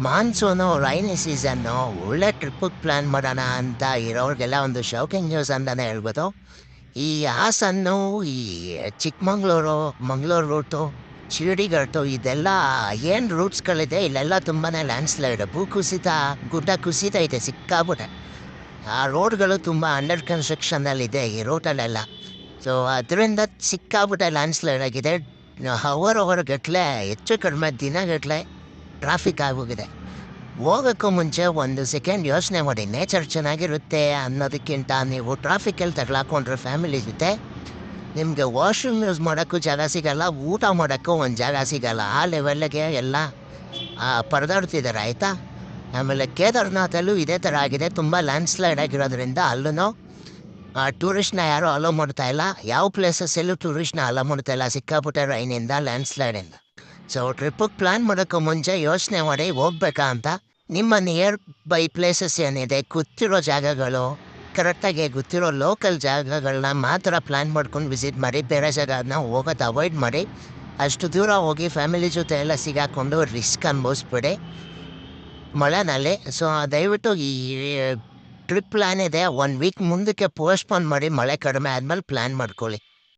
Monsoon rainy season ಒಳ್ಳೆ ಟ್ರಿಪ್ಪಿಗೆ plan ಮಾಡೋಣ ಅಂತ ಇರೋರಿಗೆಲ್ಲ ಒಂದು ಶೌಕಿಂಗ್ ನ್ಯೂಸ್ ಅಂತಲೇ ಹೇಳ್ಬೋದು. ಈ ಹಾಸನ್ನು, ಈ ಚಿಕ್ಕಮಂಗ್ಳೂರು, ಮಂಗಳೂರು ರೂಟು, ಶಿರಡಿ ಘಾಟು ಇದೆಲ್ಲ ಏನು ರೂಟ್ಸ್ಗಳಿದೆ ಇಲ್ಲೆಲ್ಲ ತುಂಬಾ ಲ್ಯಾಂಡ್ಸ್ಲೈಡ್, ಭೂಕುಸಿತ, ಗುಡ್ಡ ಕುಸಿತ ಇದೆ ಸಿಕ್ಕಾಬಿಟ್ಟೆ. ಆ ರೋಡ್ಗಳು ತುಂಬ ಅಂಡರ್ ಕನ್ಸ್ಟ್ರಕ್ಷನಲ್ಲಿದೆ ಈ ರೂಟಲ್ಲೆಲ್ಲ. ಸೊ ಅದರಿಂದ ಸಿಕ್ಕಾಬಿಟ್ಟೆ ಲ್ಯಾಂಡ್ಸ್ಲೈಡ್ ಆಗಿದೆ. ಅವರ್ ಗಟ್ಟಲೆ, ಹೆಚ್ಚು ಕಡಿಮೆ ದಿನಗಟ್ಟಲೆ ಟ್ರಾಫಿಕ್ ಆಗೋಗಿದೆ. ಹೋಗೋಕ್ಕೂ ಮುಂಚೆ ಒಂದು ಸೆಕೆಂಡ್ ಯೋಚನೆ ಮಾಡಿ, ನೇಚರ್ ಚೆನ್ನಾಗಿರುತ್ತೆ ಅನ್ನೋದಕ್ಕಿಂತ ನೀವು ಟ್ರಾಫಿಕಲ್ಲಿ ತಗಲಾಕೊಂಡ್ರೆ ಫ್ಯಾಮಿಲಿ ಜೊತೆ ನಿಮಗೆ ವಾಶ್ರೂಮ್ ಯೂಸ್ ಮಾಡೋಕ್ಕೂ ಜಾಗ ಸಿಗಲ್ಲ, ಊಟ ಮಾಡೋಕ್ಕೂ ಒಂದು ಜಾಗ ಸಿಗಲ್ಲ. ಆ ಲೆವೆಲ್ಗೆ ಎಲ್ಲ ಪರದಾಡ್ತಿದ್ದಾರೆ ಆಯಿತಾ. ಆಮೇಲೆ ಕೇದಾರ್ನಾಥಲ್ಲೂ ಇದೇ ಥರ ಆಗಿದೆ, ತುಂಬ ಲ್ಯಾಂಡ್ಸ್ಲೈಡ್ ಆಗಿರೋದ್ರಿಂದ ಅಲ್ಲೂ ಟೂರಿಸ್ಟ್ನ ಯಾರೂ ಅಲೋ ಮಾಡ್ತಾ ಇಲ್ಲ. ಯಾವ ಪ್ಲೇಸಸ್ಸಲ್ಲೂ ಟೂರಿಸ್ಟ್ನ ಅಲೋ ಮಾಡ್ತಾ ಇಲ್ಲ, ಸಿಕ್ಕಾಪಟ್ಟೆ ರೈನಿಂದ, ಲ್ಯಾಂಡ್ಸ್ಲೈಡಿಂದ. ಸೊ ಟ್ರಿಪ್ಪಿಗೆ ಪ್ಲ್ಯಾನ್ ಮಾಡೋಕ್ಕೂ ಮುಂಚೆ ಯೋಚನೆ ಮಾಡಿ ಹೋಗ್ಬೇಕಾ ಅಂತ. ನಿಮ್ಮ ನಿಯರ್ ಬೈ ಪ್ಲೇಸಸ್ ಏನಿದೆ, ಗೊತ್ತಿರೋ ಜಾಗಗಳು, ಕರೆಕ್ಟಾಗಿ ಗೊತ್ತಿರೋ ಲೋಕಲ್ ಜಾಗಗಳನ್ನ ಮಾತ್ರ ಪ್ಲ್ಯಾನ್ ಮಾಡ್ಕೊಂಡು ವಿಸಿಟ್ ಮಾಡಿ. ಬೇರೆ ಜಾಗನ ಹೋಗೋದು ಅವಾಯ್ಡ್ ಮಾಡಿ. ಅಷ್ಟು ದೂರ ಹೋಗಿ ಫ್ಯಾಮಿಲಿ ಜೊತೆ ಎಲ್ಲ ಸಿಗಾಕೊಂಡು ರಿಸ್ಕ್ ಅನ್ಭವಿಸ್ಬಿಡಿ ಮಳೆನಲ್ಲಿ. ಸೊ ದಯವಿಟ್ಟು ಈ ಟ್ರಿಪ್ ಪ್ಲ್ಯಾನ್ ಇದೆ 1 ವೀಕ್ ಮುಂದಕ್ಕೆ ಪೋಸ್ಟ್ಪೋನ್ ಮಾಡಿ, ಮಳೆ ಕಡಿಮೆ ಆದಮೇಲೆ ಪ್ಲ್ಯಾನ್ ಮಾಡ್ಕೊಳ್ಳಿ.